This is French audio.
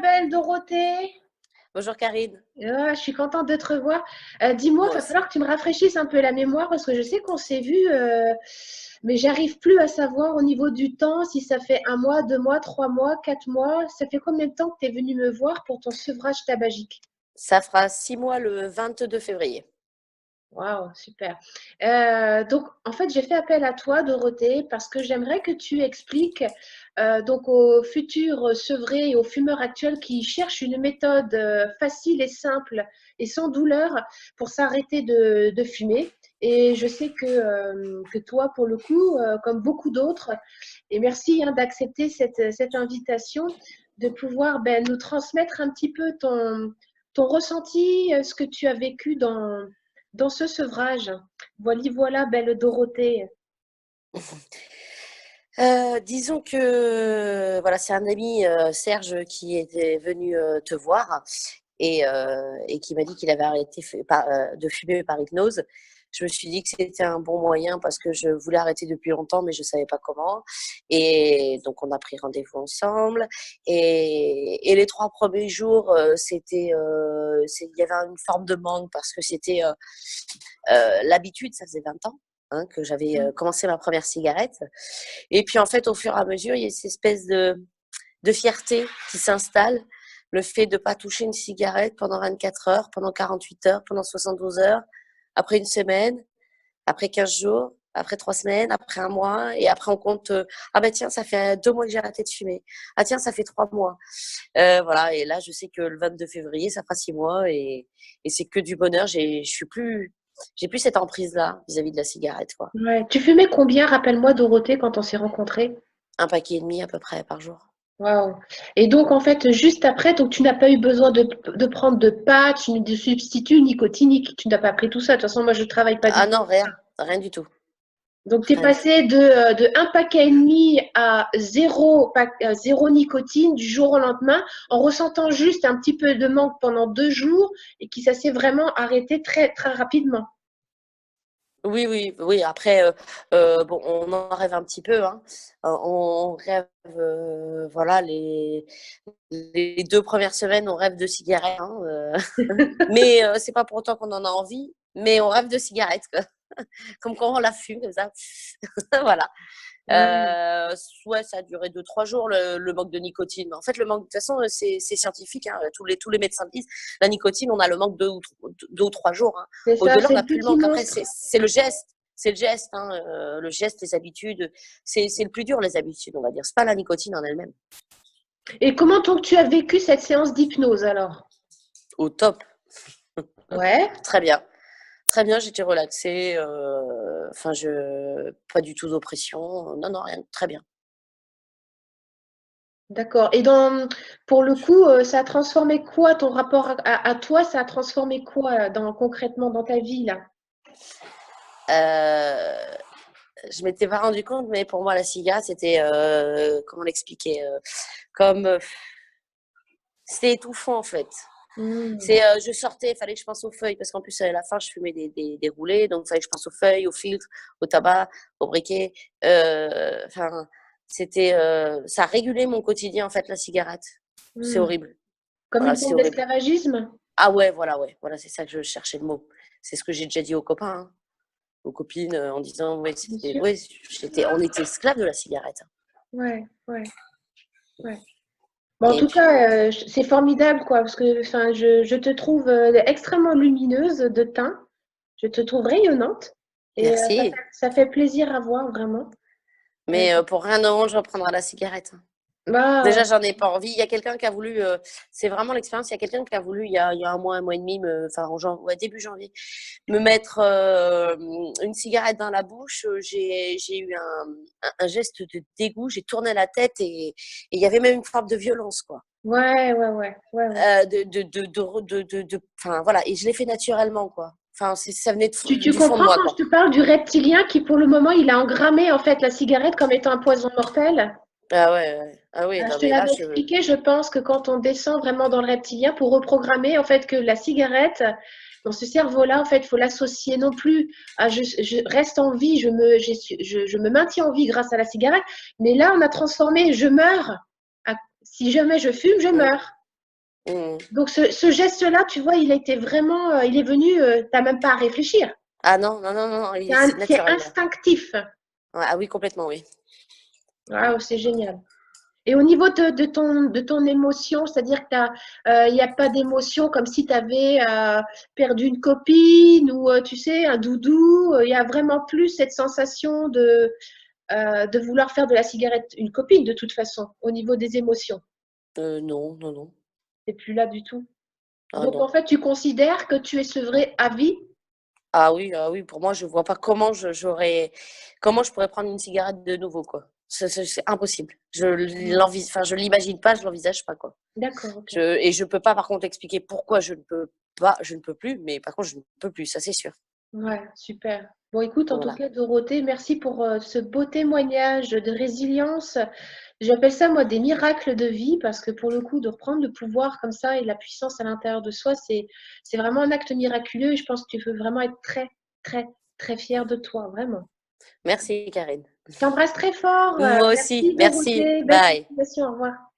belle Dorothée. Bonjour Karine. Je suis contente de te revoir. Dis-moi, il Moi va falloir aussi. que tu me rafraîchisses un peu la mémoire parce que je sais qu'on s'est vu, mais j'arrive plus à savoir au niveau du temps si ça fait 1 mois, 2 mois, 3 mois, 4 mois. Ça fait combien de temps que tu es venu me voir pour ton sevrage tabagique? Ça fera 6 mois le 22 février. Waouh, super. Donc, en fait, j'ai fait appel à toi, Dorothée, parce que j'aimerais que tu expliques donc aux futurs sevrés et aux fumeurs actuels qui cherchent une méthode facile et simple et sans douleur pour s'arrêter de fumer. Et je sais que toi, pour le coup, comme beaucoup d'autres, et merci hein, d'accepter cette invitation, de pouvoir nous transmettre un petit peu ton ressenti, ce que tu as vécu dans ce sevrage. Voilà, belle Dorothée. Disons que voilà, c'est un ami Serge qui était venu te voir et qui m'a dit qu'il avait arrêté de fumer par hypnose. Je me suis dit que c'était un bon moyen parce que je voulais arrêter depuis longtemps, mais je savais pas comment. Et donc on a pris rendez-vous ensemble. Et les 3 premiers jours, il y avait une forme de manque parce que c'était l'habitude. Ça faisait 20 ans hein, que j'avais commencé ma première cigarette. Et puis en fait, au fur et à mesure, il y a cette espèce de fierté qui s'installe. Le fait de ne pas toucher une cigarette pendant 24 heures, pendant 48 heures, pendant 72 heures, après une semaine, après 15 jours, après 3 semaines, après un mois, et après on compte, ah ben tiens, ça fait 2 mois que j'ai arrêté de fumer. Ah tiens, ça fait 3 mois. Voilà, et là, je sais que le 22 février, ça fera 6 mois, et c'est que du bonheur. J'ai plus cette emprise-là vis-à-vis de la cigarette, quoi. Ouais. Tu fumais combien, rappelle-moi, Dorothée, quand on s'est rencontrés? Un paquet et demi à peu près par jour. Waouh. Et donc, en fait, juste après, donc, tu n'as pas eu besoin de prendre de patch, ni de substitut nicotinique. Tu n'as pas pris tout ça. De toute façon, moi, je ne travaille pas du Ah tout. non, rien, rien du tout, Donc, tu es rien du tout. passé de un paquet et demi à zéro nicotine du jour au lendemain, en ressentant juste un petit peu de manque pendant 2 jours et qui ça s'est vraiment arrêté très, très rapidement. Oui, oui, oui. Après, bon, on en rêve un petit peu, hein. On rêve, voilà, les 2 premières semaines, on rêve de cigarettes, hein, mais c'est pas pour autant qu'on en a envie, mais on rêve de cigarettes, quoi. Comme quand on la fume comme ça. Voilà. Ouais. Ouais, ça a duré 2 3 jours le manque de nicotine. En fait, le manque, de toute façon, c'est scientifique, hein. Tous les médecins le disent. La nicotine, on a le manque 2 ou 3 jours, hein. C'est ça, Au-delà, on c'est n'a le plus le petit manque. Après, monstre. c'est le geste. C'est le geste, hein, le geste, les habitudes. C'est le plus dur, les habitudes, on va dire. C'est pas la nicotine en elle-même. Et comment donc tu as vécu cette séance d'hypnose alors? Au top. Ouais, Très bien. Très bien, j'étais relaxée. Enfin, pas du tout d'oppression. Non, non, rien. Très bien. d'accord. Et pour le coup, ça a transformé quoi ton rapport à toi? Ça a transformé quoi concrètement dans ta vie là? Euh, je m'étais pas rendu compte, mais pour moi, la cigarette, c'était, comment l'expliquer, comme, c'était étouffant en fait. Hmm. Je sortais, il fallait que je pense aux feuilles, parce qu'en plus, à la fin, je fumais des roulés, donc il fallait que je pense aux feuilles, aux filtres, au tabac, au briquet. Enfin, ça régulait mon quotidien en fait, la cigarette. C'est Hmm. horrible. Comme Voilà, une c'est forme horrible. d'esclavagisme? Ah ouais, voilà, c'est ça que je cherchais le mot. C'est ce que j'ai déjà dit aux copains, hein, aux copines, en disant, Bien sûr. ouais, on était esclaves de la cigarette, hein. Ouais, ouais, ouais. Bon, en Et tout puis, cas, c'est formidable, quoi, parce que enfin, je te trouve extrêmement lumineuse de teint. Je te trouve rayonnante et merci. ça fait plaisir à voir, vraiment. Euh, Mais pour rien au monde, je reprendrai la cigarette, hein. bah, Déjà, j'en ai pas envie. Il y a quelqu'un qui a voulu, c'est vraiment l'expérience, il y a quelqu'un qui a voulu, il y a un mois et demi, enfin, ouais, début janvier, me mettre une cigarette dans la bouche. J'ai eu un geste de dégoût, j'ai tourné la tête et il y avait même une forme de violence, quoi. ouais, ouais, ouais, ouais, ouais. Enfin, voilà. Et je l'ai fait naturellement, quoi. Enfin, ça venait Tu du fond de comprends moi, quand quoi. je te parle du reptilien qui, pour le moment, il a engrammé en fait la cigarette comme étant un poison mortel? Ah ouais, ouais. Ah oui, Je non, te mais là, l'avais expliqué, je pense que quand on descend vraiment dans le reptilien, pour reprogrammer en fait que la cigarette, dans ce cerveau-là, en fait, il faut l'associer non plus à je reste en vie, je me maintiens en vie grâce à la cigarette, mais là, on a transformé je meurs. Si jamais je fume, je mm. meurs. Mmh. Donc, ce geste-là, tu vois, il a été vraiment, il est venu, tu n'as même pas à réfléchir. Ah non, non, non, non, non, c'est C'est naturel. instinctif. Ouais, ah oui, complètement, oui. Waouh, c'est génial. Et au niveau de ton émotion, c'est-à-dire qu'il n'y a pas d'émotion comme si tu avais perdu une copine ou, tu sais, un doudou. Il y a vraiment plus cette sensation de vouloir faire de la cigarette une copine, de toute façon, au niveau des émotions. Non, non, non. C'est plus là du tout. Ah Donc, en non. fait, tu considères que tu es sevré à vie? Ah oui, pour moi, je vois pas comment je pourrais prendre une cigarette de nouveau, quoi. C'est impossible. Enfin, je l'imagine pas, je l'envisage pas, quoi. D'accord, ok. Et je peux pas, par contre, expliquer pourquoi je ne peux plus, mais par contre, je ne peux plus, ça c'est sûr. Ouais, super. Bon, écoute, en tout Voilà. cas, Dorothée, merci pour ce beau témoignage de résilience. J'appelle ça, moi, des miracles de vie parce que pour le coup, de reprendre le pouvoir comme ça et la puissance à l'intérieur de soi, c'est vraiment un acte miraculeux et je pense que tu peux vraiment être très, très, très fière de toi, vraiment. Merci, Karine. Je t'embrasse très fort. Moi aussi. Merci, Merci. Dorothée. Belle Bye. continuation. Au revoir.